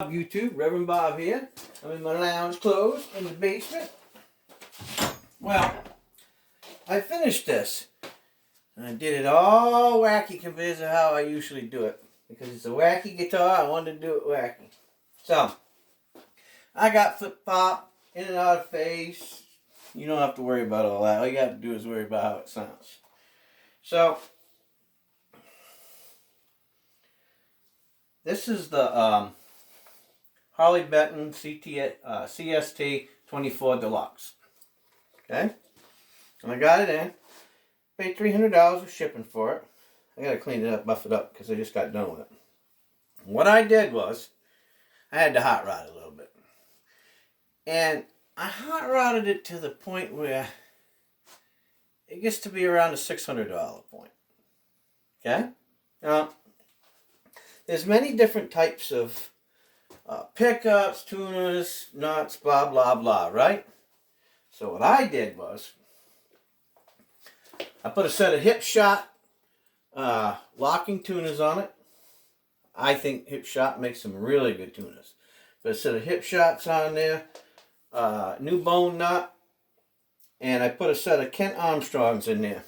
YouTube, Reverend Bob here. I'm in my lounge clothes in the basement. Well, I finished this. And I did it all wacky compared to how I usually do it. Because it's a wacky guitar, I wanted to do it wacky. So, I got flip-flop, in and out of face. You don't have to worry about all that. All you got to do is worry about how it sounds. So, this is the HRley Benton CST 24 Deluxe. Okay? And I got it in. Paid $300 for shipping for it. I gotta clean it up, buff it up, because I just got done with it. What I did was, I had to hot rod it a little bit. And I hot rodded it to the point where it gets to be around the $600 point. Okay? Now, there's many different types of pickups, tuners, nuts, blah, blah, blah, right? So what I did was, I put a set of hip shot locking tuners on it. I think hip shot makes some really good tuners. Put a set of hip shots on there, new bone nut, and I put a set of Kent Armstrongs in there.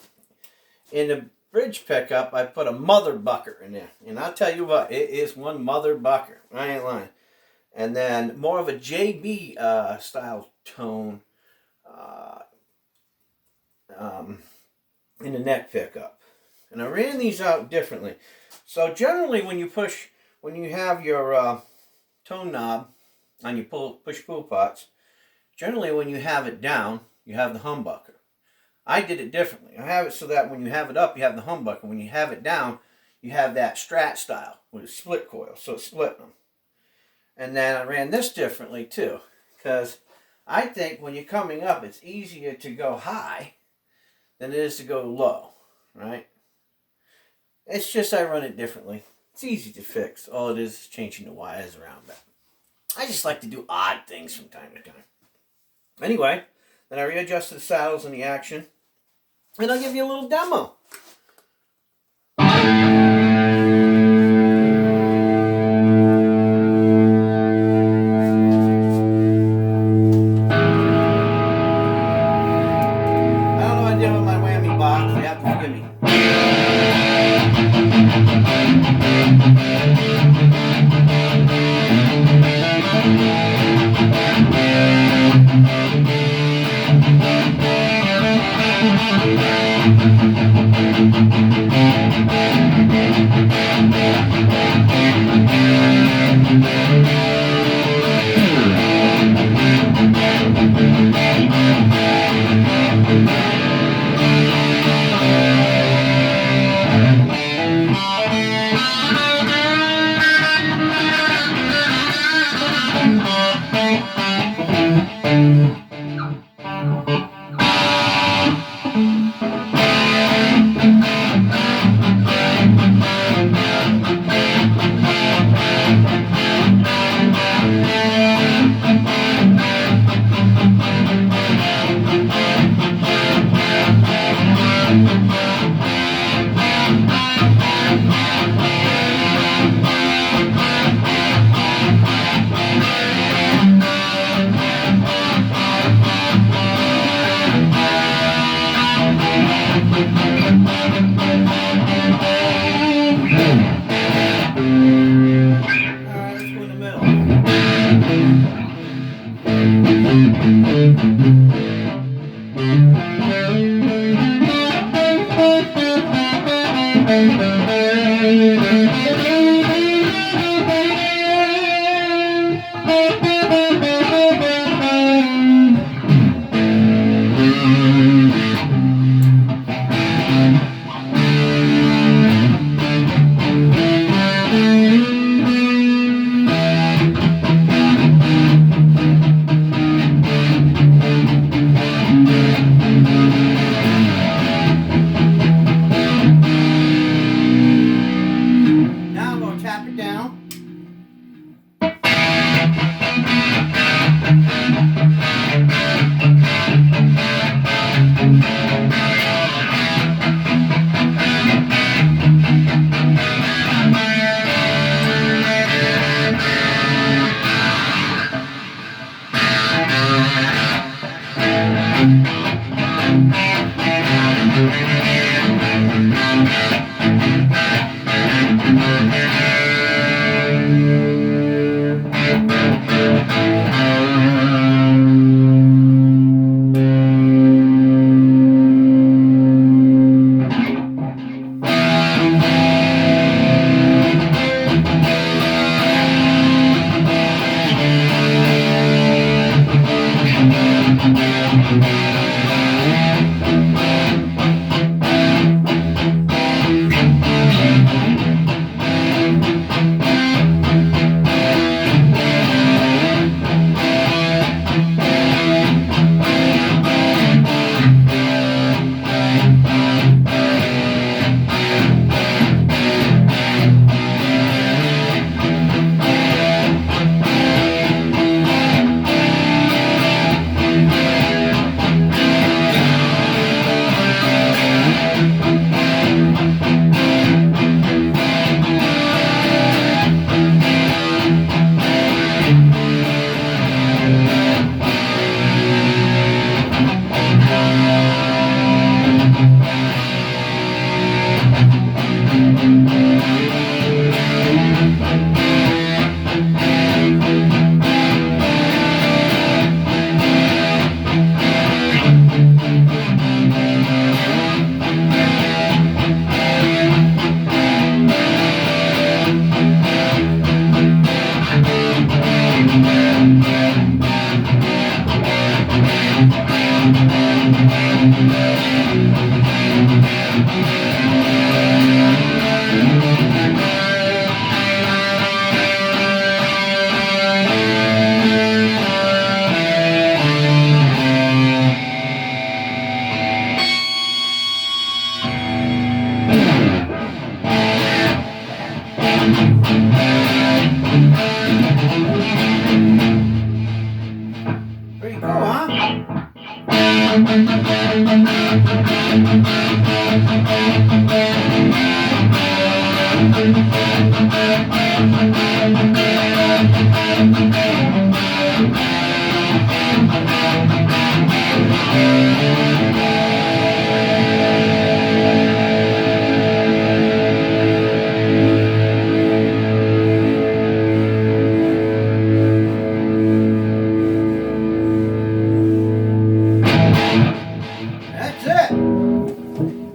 In the bridge pickup, I put a mother bucker in there. And I'll tell you what, it is one mother bucker. I ain't lying. And then more of a JB style tone in the neck pickup. And I ran these out differently. So generally when you have your tone knob on your push-pull pots, generally when you have it down, you have the humbucker. I did it differently. I have it so that when you have it up, you have the humbucker. When you have it down, you have that Strat style with a split coil. So it's splitting them. And then I ran this differently too. Because I think when you're coming up, it's easier to go high than it is to go low. Right? It's just I run it differently. It's easy to fix. All it is changing the wires around. But I just like to do odd things from time to time. Anyway, then I readjusted the saddles and the action. And I'll give you a little demo. I don't know what I did with my whammy box. You have to forgive me.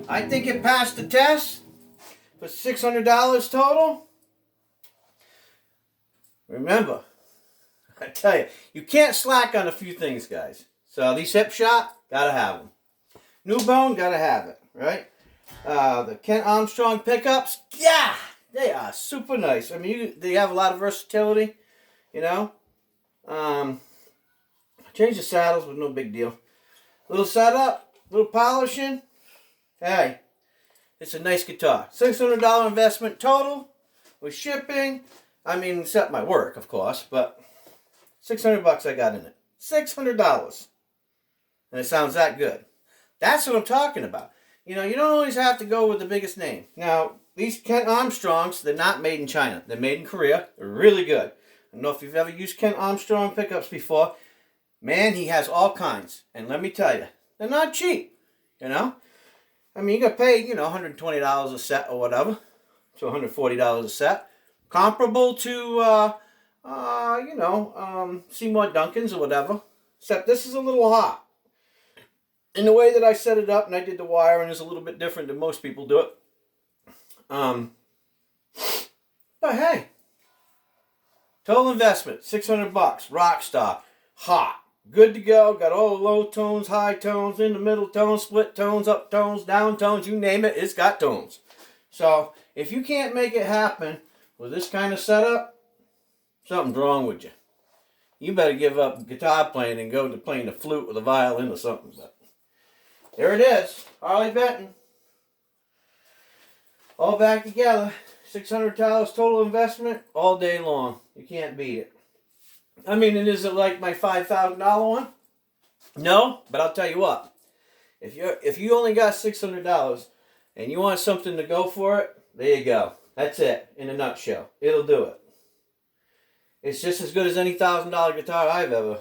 I think it passed the test for $600 total. Remember, I tell you, you can't slack on a few things, guys. So these hip shot, gotta have them. New bone, gotta have it, right? The Kent Armstrong pickups, yeah, they are super nice. I mean, they have a lot of versatility, you know. Change the saddles, but no big deal. Little setup, little polishing. Hey, it's a nice guitar. $600 investment total with shipping. I mean, except my work, of course, but $600 I got in it. $600. And it sounds that good. That's what I'm talking about. You know, you don't always have to go with the biggest name. Now, these Kent Armstrongs, they're not made in China. They're made in Korea. They're really good. I don't know if you've ever used Kent Armstrong pickups before. Man, he has all kinds. And let me tell you, they're not cheap, you know. I mean, you got to pay, you know, $120 a set or whatever. So $140 a set. Comparable to, Seymour Duncan's or whatever. Except this is a little hot. And the way that I set it up and I did the wiring is a little bit different than most people do it. But hey, total investment, $600. Rockstar. Hot. Good to go. Got all the low tones, high tones, in the middle tones, split tones, up tones, down tones, you name it, it's got tones. So, if you can't make it happen with this kind of setup, something's wrong with you. You better give up guitar playing and go to playing the flute or the violin or something. But there it is. HRley Benton. All back together. $600 total investment all day long. You can't beat it. I mean, and is it like my $5,000 one? No, but I'll tell you what. If you only got $600 and you want something to go for it, there you go. That's it, in a nutshell. It'll do it. It's just as good as any $1,000 guitar I've ever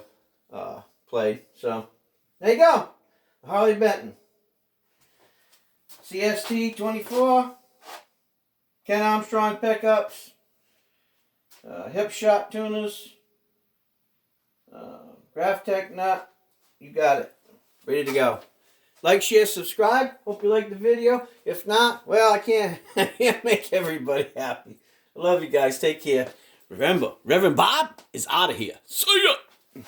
played. So, there you go. HRley Benton. CST 24. Kent Armstrong pickups. Hip shot tuners. Graphtech nut. You got it. Ready to go. Like, share, subscribe. Hope you liked the video. If not, well, I can't make everybody happy. I love you guys. Take care. Remember, Reverend Bob is out of here. See ya!